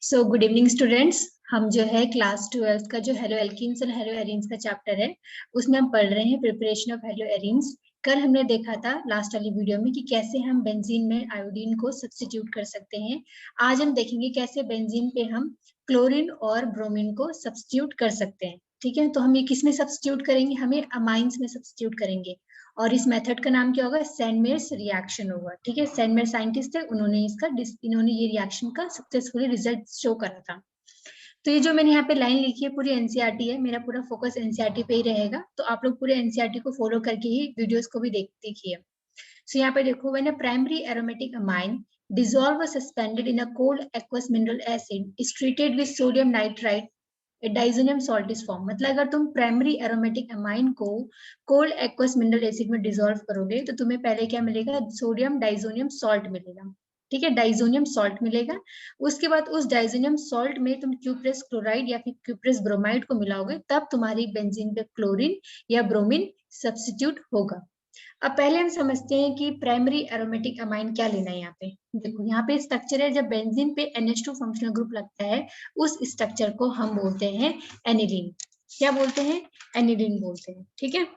So good evening students. हम जो है क्लास 12th का जो हेलो एल्कीन्स और हेलो एरीन्स का चैप्टर है उसमें हम पढ़ रहे हैं प्रिपरेशन ऑफ हेलो एरीन्स। कल हमने देखा था लास्ट वाली वीडियो में कि कैसे हम बेंजीन में आयोडीन को सब्स्टिट्यूट कर सकते हैं। आज हम देखेंगे कैसे बेंजीन पे हम क्लोरीन और ब्रोमीन को सब्स्टिट्यूट कर सकते हैं। ठीक है, तो हम ये किस में सब्स्टिट्यूट करेंगे? हमें अमाइंस में सब्स्टिट्यूट करेंगे और इस मेथड का नाम क्या होगा? सैंडमेयर्स रिएक्शन होगा। ठीक है, सैंडमेयर साइंटिस्ट है, इन्होंने ये रिएक्शन का सक्सेसफुली रिजल्ट शो करा था। तो ये जो मैंने यहाँ पे लाइन लिखी है पूरी एनसीईआरटी है, मेरा पूरा फोकस एनसीईआरटी पे ही रहेगा, तो आप लोग पूरे एनसीईआरटी को फॉलो करके ही वीडियोस को भी देखिए। सो यहाँ पे देखो, when a primary aromatic amine dissolved or suspended in a cold aqueous mineral acid is treated with sodium nitrite, diazonium salt is form. मतलब अगर तुम प्राइमरी एरोमेटिक अमाइन को कोल्ड एक्वस मिनरल एसिड में डिसॉल्व करोगे तो तुम्हें पहले क्या मिलेगा? सोडियम डाइजोनियम सॉल्ट मिलेगा। ठीक है, डाइजोनियम सॉल्ट मिलेगा। उसके बाद उस डाइजोनियम सॉल्ट में तुम क्यूप्रेस क्लोराइड या फिर क्यूप्रेस ब्रोमाइड को मिलाओगे, तब तुम्हारी बेंजीन पे क्लोरीन या ब्रोमीन सब्स्टिट्यूट होगा। अब पहले हम समझते हैं कि प्राइमरी एरोमेटिक अमाइन क्या लेना है। यहाँ पे देखो, यहाँ पे स्ट्रक्चर है, जब बेंजीन पे NH2 फंक्शनल ग्रुप लगता है उस स्ट्रक्चर को हम बोलते हैं एनिलीन। क्या बोलते हैं? एनिलीन बोलते हैं। ठीक है,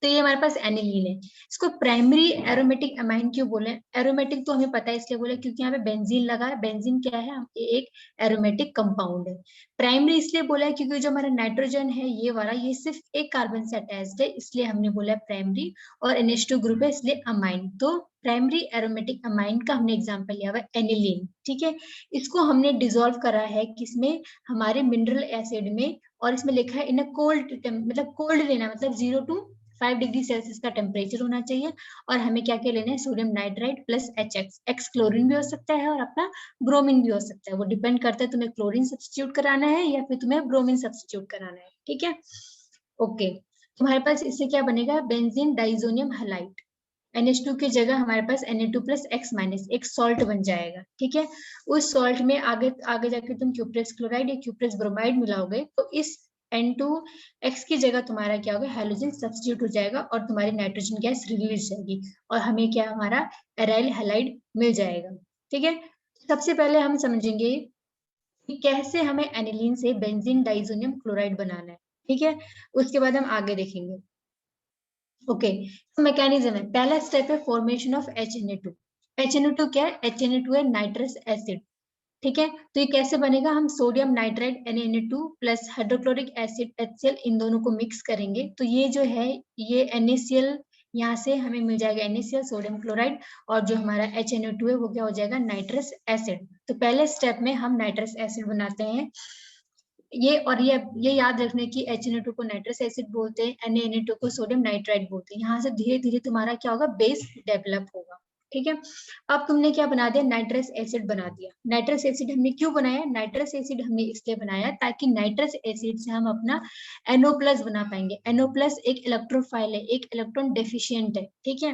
तो ये हमारे पास एनिलीन है। इसको प्राइमरी एरोमेटिक अमाइन क्यों बोले? एरोमेटिक तो हमें पता है इसलिए बोले क्योंकि यहाँ पे बेंजीन लगा है। बेंजीन क्या है? एक एरोमेटिक कंपाउंड है। प्राइमरी इसलिए बोला है क्योंकि जो हमारा नाइट्रोजन है ये वाला, ये सिर्फ एक कार्बन से अटैच्ड है, इसलिए हमने बोला प्राइमरी, और NH2 ग्रुप है इसलिए अमाइन। तो प्राइमरी एरोमेटिक अमाइन का हमने एग्जांपल लिया हुआ एनिलीन। ठीक है, इसको हमने डिसॉल्व करा है किसमें? हमारे मिनरल एसिड में, और इसमें लिखा है इन अ कोल्ड, मतलब कोल्ड लेना, मतलब 0 to 5 डिग्री सेल्सियस का टेम्परेचर होना चाहिए। और हमें क्या क्या लेना है? Sodium nitride plus HX। X chlorine भी हो सकता है और अपना ब्रोमीन भी हो सकता है, वो डिपेंड करता है तुम्हें क्लोरीन सब्स्टिट्यूट कराना है या फिर तुम्हें ब्रोमीन सब्स्टिट्यूट कराना है। ठीक है, ओके। तुम्हारे पास इससे क्या बनेगा? Benzene diazonium halide. NH2 की जगह हमारे पास Na2 प्लस X माइनस एक सॉल्ट बन जाएगा। ठीक है, उस सॉल्ट में आगे आगे जाके तुम क्यूप्रेस क्लोराइड या क्यूप्रेस ब्रोमाइड मिलाओगे तो इस N2X की जगह तुम्हारा क्या होगा? हैलोजन सब्स्टिट्यूट हो जाएगा और तुम्हारी नाइट्रोजन गैस रिलीज जाएगी और हमें क्या? हमारा एराइल हैलाइड मिल जाएगा। ठीक है, सबसे पहले हम समझेंगे कि कैसे हमें एनिलीन से बेंजीन डाइजोनियम क्लोराइड बनाना है। ठीक है, उसके बाद हम आगे देखेंगे। ओके, तो मैकेनिज्म है, पहला स्टेप है फॉर्मेशन ऑफ HNA2। HNA2 क्या है? HNA2 है नाइट्रस एसिड। ठीक है, तो ये कैसे बनेगा? हम sodium nitride Na2 plus hydrochloric acid HCl, इन दोनों को मिक्स करेंगे तो ये जो है ये NaCl, यहाँ से हमें मिल जाएगा NaCl सोडियम क्लोराइड, और जो हमारा HNA2 है वो क्या हो जाएगा? Nitrous acid. तो पहले स्टेप में हम नाइट्रस एसिड बनाते हैं। ये याद रखने की HNA2 को नाइट्रस एसिड बोलते हैं, Na2 को सोडियम नाइट्राइड बोलते हैं। यहाँ से धीरे धीरे तुम्हारा क्या होगा? बेस डेवलप होगा। ठीक है, अब तुमने क्या बना दिया? नाइट्रस एसिड बना दिया। नाइट्रस एसिड हमने क्यों बनाया? नाइट्रस एसिड हमने इसलिए बनाया ताकि नाइट्रस एसिड से हम अपना NO प्लस बना पाएंगे। NO प्लस एक इलेक्ट्रोफाइल है, एक इलेक्ट्रॉन डेफिशिएंट है। ठीक है,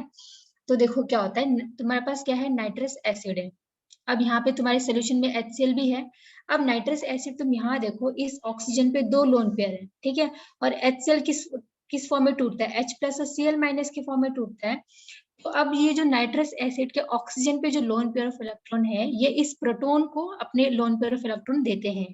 तो देखो क्या होता है, तुम्हारे पास क्या है? नाइट्रस एसिड है। अब यहाँ पे तुम्हारे सोल्यूशन में HCl भी है। अब नाइट्रस एसिड तुम यहाँ देखो, इस ऑक्सीजन पे 2 लोन पेयर है। ठीक है, और HCl किस फॉर्म में टूटता है? H प्लस और Cl माइनस के फॉर्म में टूटता है। तो अब ये जो नाइट्रस एसिड के ऑक्सीजन पे जो लोन पेयर ऑफ इलेक्ट्रॉन है, ये इस प्रोटॉन को अपने लोन पेयर ऑफ इलेक्ट्रॉन देते हैं।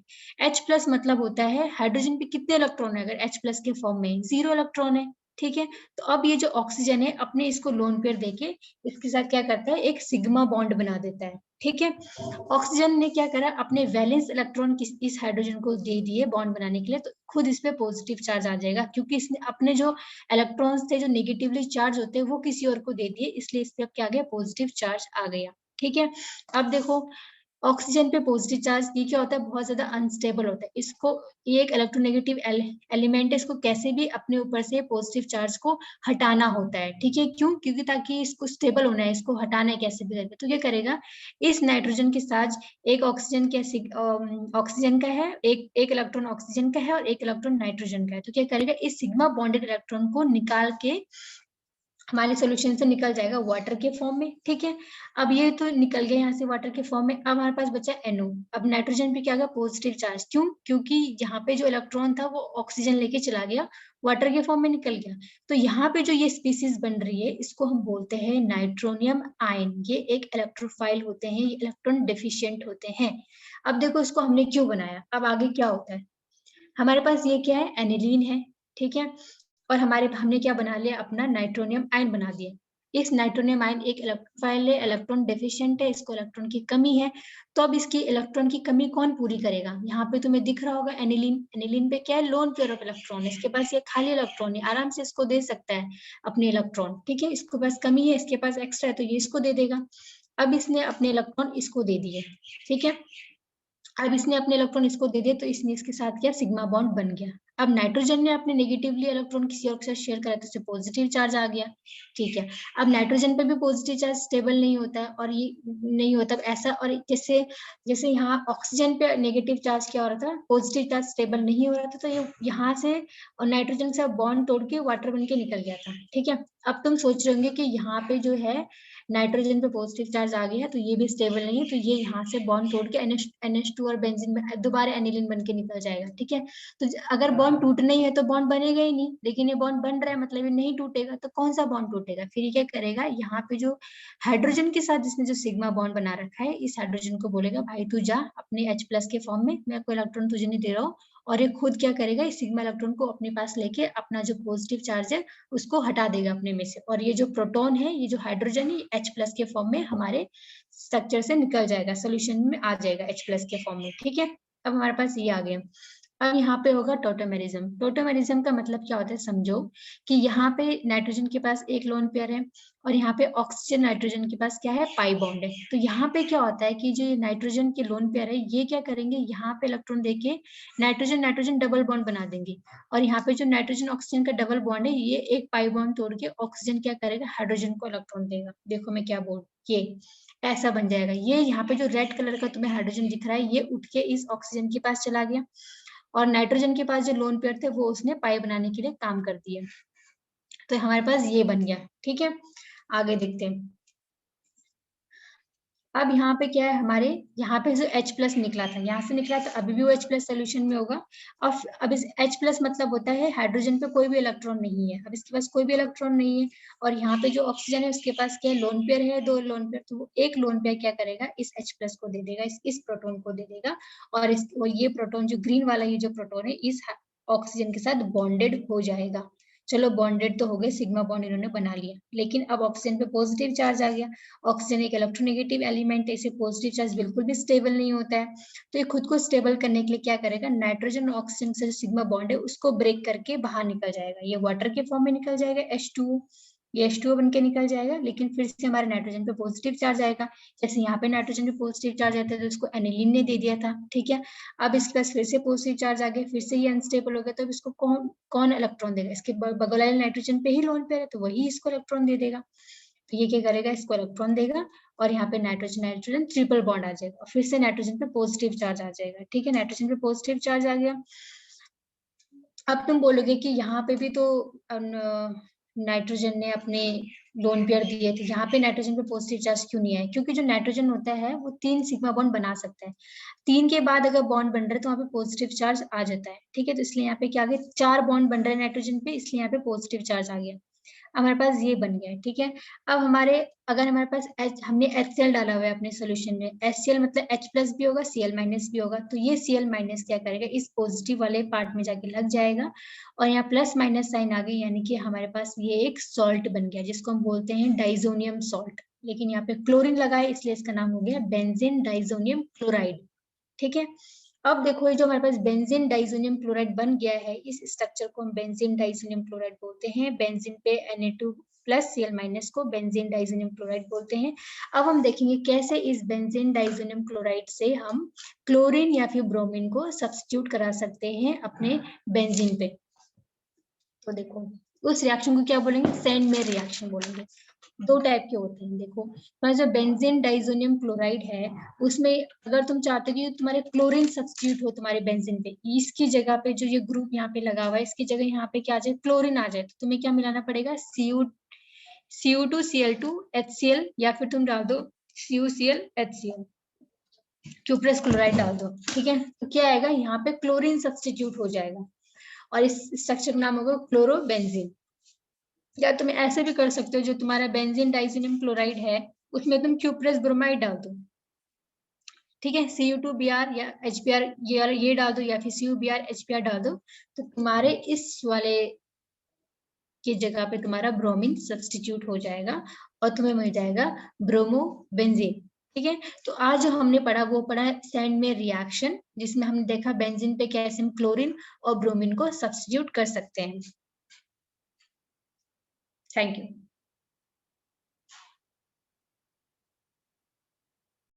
H प्लस मतलब होता है हाइड्रोजन पे कितने इलेक्ट्रॉन है? अगर H प्लस के फॉर्म में 0 इलेक्ट्रॉन है। ठीक है, तो अब ये जो ऑक्सीजन है अपने इसको लोन पेयर देके इसके साथ क्या करता है? एक सिग्मा बॉन्ड बना देता है। ठीक है, ऑक्सीजन ने क्या करा? अपने वैलेंस इलेक्ट्रॉन इस हाइड्रोजन को दे दिए बॉन्ड बनाने के लिए, तो खुद इस पे पॉजिटिव चार्ज आ जाएगा क्योंकि इसने अपने जो इलेक्ट्रॉन्स थे जो नेगेटिवली चार्ज होते हैं वो किसी और को दे दिए, इसलिए इस पे क्या आ गया? पॉजिटिव चार्ज आ गया। ठीक है, अब देखो ऑक्सीजन पे पॉजिटिव चार्ज ये क्या होता है? बहुत ज्यादा अनस्टेबल होता है। इसको, ये एक इलेक्ट्रोनेगेटिव एलिमेंट है, इसको कैसे भी अपने ऊपर से पॉजिटिव चार्ज को हटाना होता है। ठीक है, क्यों? क्योंकि ताकि इसको स्टेबल होना है, इसको हटाना है कैसे भी करके। तो क्या करेगा? इस नाइट्रोजन के साथ एक ऑक्सीजन ऑक्सीजन का है, एक इलेक्ट्रॉन ऑक्सीजन का है और एक इलेक्ट्रॉन नाइट्रोजन का है। तो क्या करेगा? इस सिग्मा बॉन्डेड इलेक्ट्रॉन को निकाल के हमारे सॉल्यूशन से निकल जाएगा वाटर के फॉर्म में। ठीक है, अब ये तो निकल गया यहाँ से वाटर के फॉर्म में। अब हमारे पास बचा NO। अब नाइट्रोजन पे क्या गया? Positive charge. क्यों? क्योंकि यहाँ पे जो इलेक्ट्रॉन था वो ऑक्सीजन लेके चला गया, वाटर के फॉर्म में निकल गया। तो यहाँ पे जो ये स्पीसीज बन रही है इसको हम बोलते हैं नाइट्रोनियम आयन। ये एक इलेक्ट्रोफाइल होते हैं, ये इलेक्ट्रॉन डेफिशिएंट होते हैं। अब देखो इसको हमने क्यों बनाया, अब आगे क्या होता है। हमारे पास ये क्या है, एनिलीन है, ठीक है, और हमने क्या बना लिया, अपना नाइट्रोनियम आयन बना दिया। इस नाइट्रोनियम आयन एक इलेक्ट्रोफाइल है, इलेक्ट्रॉन डेफिशिएंट है, इसको इलेक्ट्रॉन की कमी है। तो अब इसकी इलेक्ट्रॉन की कमी कौन पूरी करेगा, यहाँ पे तुम्हें दिख रहा होगा एनिलीन। एनिलीन पे क्या है, लोन पेयर ऑफ इलेक्ट्रॉन, इसके पास ये खाली इलेक्ट्रॉन है, आराम से इसको दे सकता है अपने इलेक्ट्रॉन, ठीक है। इसके पास कमी है, इसके पास एक्स्ट्रा है, तो ये इसको दे देगा। अब इसने अपने इलेक्ट्रॉन इसको दे दिए, ठीक है। अब इसने अपने इलेक्ट्रॉन इसको दे दिए, तो इसने इसके साथ क्या, सिग्मा बॉन्ड बन गया। अब नाइट्रोजन ने अपने नेगेटिवली इलेक्ट्रॉन किसी और के साथ शेयर करा तो इसे पॉजिटिव चार्ज आ गया, ठीक है। अब नाइट्रोजन पे भी पॉजिटिव चार्ज स्टेबल नहीं होता है, और ये नहीं होता ऐसा, और जैसे जैसे यहाँ ऑक्सीजन पे नेगेटिव चार्ज क्या हो रहा था, पॉजिटिव चार्ज स्टेबल नहीं हो रहा था, तो ये यहाँ से और नाइट्रोजन से बॉन्ड तोड़ के वाटर बन के निकल गया था, ठीक है। अब तुम सोच रहे होंगे कि यहाँ पे जो है नाइट्रोजन पे पॉजिटिव चार्ज आ गया है, तो ये भी स्टेबल नहीं है, तो ये यहाँ से बॉन्ड तोड़ के NH2 और बेंजीन में दोबारा एनिलीन बन के निकल जाएगा, ठीक है। तो अगर बॉन्ड टूटना ही है तो बॉन्ड बनेगा ही नहीं, लेकिन ये बॉन्ड बन रहा है मतलब ये नहीं टूटेगा, तो कौन सा बॉन्ड टूटेगा, फिर ये क्या करेगा, यहाँ पे जो हाइड्रोजन के साथ जिसने जो सिग्मा बॉन्ड बना रखा है, इस हाइड्रोजन को बोलेगा भाई तू जा अपने H+ के फॉर्म में, मैं कोई इलेक्ट्रॉन तुझे नहीं दे रहा हूँ। और ये खुद क्या करेगा, इस सिग्मा इलेक्ट्रॉन को अपने पास लेके अपना जो पॉजिटिव चार्ज है उसको हटा देगा अपने में से, और ये जो प्रोटॉन है, ये जो हाइड्रोजन है, H+ के फॉर्म में हमारे स्ट्रक्चर से निकल जाएगा, सोल्यूशन में आ जाएगा H+ के फॉर्म में, ठीक है। अब हमारे पास ये आ गया। अब यहाँ पे होगा टोटोमेरिज्म। टोटोमेरिज्म का मतलब क्या होता है, समझो कि यहाँ पे नाइट्रोजन के पास एक लोन पेयर है, और यहाँ पे ऑक्सीजन नाइट्रोजन के पास क्या है, पाई बॉन्ड है। तो यहाँ पे क्या होता है कि जो नाइट्रोजन के लोन पेयर है, ये क्या करेंगे, यहाँ पे इलेक्ट्रॉन देके नाइट्रोजन नाइट्रोजन डबल बॉन्ड बना देंगे, और यहाँ पे जो नाइट्रोजन ऑक्सीजन का डबल बॉन्ड है, ये एक पाई बॉन्ड तोड़ के ऑक्सीजन क्या करेगा, हाइड्रोजन को इलेक्ट्रॉन देगा। देखो मैं क्या बोल, ये ऐसा बन जाएगा। ये यहाँ पे जो रेड कलर का तुम्हें हाइड्रोजन दिख रहा है, ये उठ के इस ऑक्सीजन के पास चला गया, और नाइट्रोजन के पास जो लोन पेयर थे वो उसने पाई बनाने के लिए काम कर दिए। तो हमारे पास ये बन गया, ठीक है। आगे देखते हैं। अब यहाँ पे क्या है, हमारे यहाँ पे जो H+ निकला था, यहाँ से निकला, तो अभी भी वो H+ सोल्यूशन में होगा। अब इस H+ मतलब होता है हाइड्रोजन पे कोई भी इलेक्ट्रॉन नहीं है, अब इसके पास कोई भी इलेक्ट्रॉन नहीं है, और यहाँ पे जो ऑक्सीजन है उसके पास क्या है, लोन पेयर है, 2 लोन पेयर, तो वो एक लोन पेयर क्या करेगा, इस H+ को दे देगा, इस प्रोटोन को दे देगा, और ये प्रोटोन जो ग्रीन वाला ये जो प्रोटोन है, इस ऑक्सीजन के साथ बॉन्डेड हो जाएगा। चलो बॉन्डेड तो हो गए, सिग्मा बॉन्ड इन्होंने बना लिया, लेकिन अब ऑक्सीजन पे पॉजिटिव चार्ज आ गया। ऑक्सीजन एक इलेक्ट्रोनेगेटिव एलिमेंट है, इसे पॉजिटिव चार्ज बिल्कुल भी स्टेबल नहीं होता है, तो ये खुद को स्टेबल करने के लिए क्या करेगा, नाइट्रोजन और ऑक्सीजन से सिग्मा बॉन्ड है उसको ब्रेक करके बाहर निकल जाएगा, ये वाटर के फॉर्म में निकल जाएगा, H2O, ये H2O बन के निकल जाएगा, लेकिन फिर से हमारे नाइट्रोजन पे पॉजिटिव चार्ज आएगा। जैसे यहाँ पे नाइट्रोजन पे पॉजिटिव चार्ज आता है, तो इसको एनिलीन ने दे दिया था, ठीक है। अब इसके पास फिर से पॉजिटिव चार्ज आ गया, फिर से ये अनस्टेबल हो गया, तो इसको कौन कौन इलेक्ट्रॉन देगा, इसके बगल वाले नाइट्रोजन पे ही लोन पेयर है, तो वही इसको इलेक्ट्रॉन दे देगा। तो ये क्या करेगा, इसको इलेक्ट्रॉन देगा, और यहाँ पे नाइट्रोजन नाइट्रोजन ट्रिपल बॉन्ड आ जाएगा, और फिर से नाइट्रोजन पे पॉजिटिव चार्ज आ जाएगा, ठीक है। नाइट्रोजन पे पॉजिटिव चार्ज आ गया। अब तुम बोलोगे कि यहाँ पे भी तो नाइट्रोजन ने अपने लोन पेयर दिए थे, यहाँ पे नाइट्रोजन पे पॉजिटिव चार्ज क्यों नहीं आया, क्योंकि जो नाइट्रोजन होता है वो 3 सिग्मा बॉन्ड बना सकता है, 3 के बाद अगर बॉन्ड बन रहे तो वहाँ पे पॉजिटिव चार्ज आ जाता है, ठीक है। तो इसलिए यहाँ पे क्या आ गया, 4 बॉन्ड बन रहे हैं नाइट्रोजन पे, इसलिए यहाँ पे पॉजिटिव चार्ज आ गया। हमारे पास ये बन गया है, ठीक है। अब अगर हमारे पास हमने HCl डाला हुआ है अपने सोल्यूशन में, HCl मतलब H+ भी होगा, Cl- भी होगा, तो ये Cl- क्या करेगा, इस पॉजिटिव वाले पार्ट में जाके लग जाएगा, और यहाँ प्लस माइनस साइन आ गई, यानी कि हमारे पास ये एक सॉल्ट बन गया, जिसको हम बोलते हैं डाइजोनियम सॉल्ट, लेकिन यहाँ पे क्लोरीन लगा है इसलिए इसका नाम हो गया बेंजीन डाइजोनियम क्लोराइड, ठीक है। अब देखो ये जो हमारे पास बेंजीन डाइजोनियम क्लोराइड बन गया है, इस स्ट्रक्चर को हम बेंजीन डाइजोनियम क्लोराइड बोलते हैं। बेंजीन पे Na2+ Cl- को बेंजीन डाइजोनियम क्लोराइड बोलते हैं। अब हम देखेंगे कैसे इस बेंजीन डाइजोनियम क्लोराइड से हम क्लोरीन या फिर ब्रोमीन को सब्स्टिट्यूट करा सकते हैं अपने बेंजीन पे। तो देखो उस रिएक्शन को क्या बोलेंगे, सेंड मेयर रिएक्शन बोलेंगे। 2 टाइप के होते हैं, देखो हमारा जो बेंजीन डाइजोनियम क्लोराइड है, उसमें अगर तुम चाहते हो कि तुम्हारे क्लोरीन सब्स्टिट्यूट हो तुम्हारे बेंजीन पे, इसकी जगह पे जो ये ग्रुप यहाँ पे लगा हुआ है, इसकी जगह यहाँ पे क्या आ जाए, क्लोरीन आ जाए, तो तुम्हें क्या मिलाना पड़ेगा, Cu2 Cl2 HCl, या फिर तुम डाल दो CuCl HCl, क्यूप्रस क्लोराइड डाल दो, ठीक है। तो क्या आएगा, यहाँ पे क्लोरीन सब्स्टिट्यूट हो जाएगा, और इस स्ट्रक्चर का नाम होगा क्लोरोबेंजीन। या तुम ऐसे भी कर सकते हो, जो तुम्हारा बेंजीन डाइजीनियम क्लोराइड है उसमें तुम क्यूप्रस ब्रोमाइड डाल दो, ठीक है, Cu2Br या HBr ये डाल दो, या फिर CuBr HBr डाल दो, तो तुम्हारे इस वाले की जगह पे तुम्हारा ब्रोमीन सब्स्टिट्यूट हो जाएगा और तुम्हें मिल जाएगा ब्रोमोबेंजीन। ठीक है, तो आज जो हमने पढ़ा वो पढ़ा है सैंड में रिएक्शन, जिसमें हमने देखा बेंजीन पे कैसे हम क्लोरीन और ब्रोमीन को सब्स्टिट्यूट कर सकते हैं। Thank you.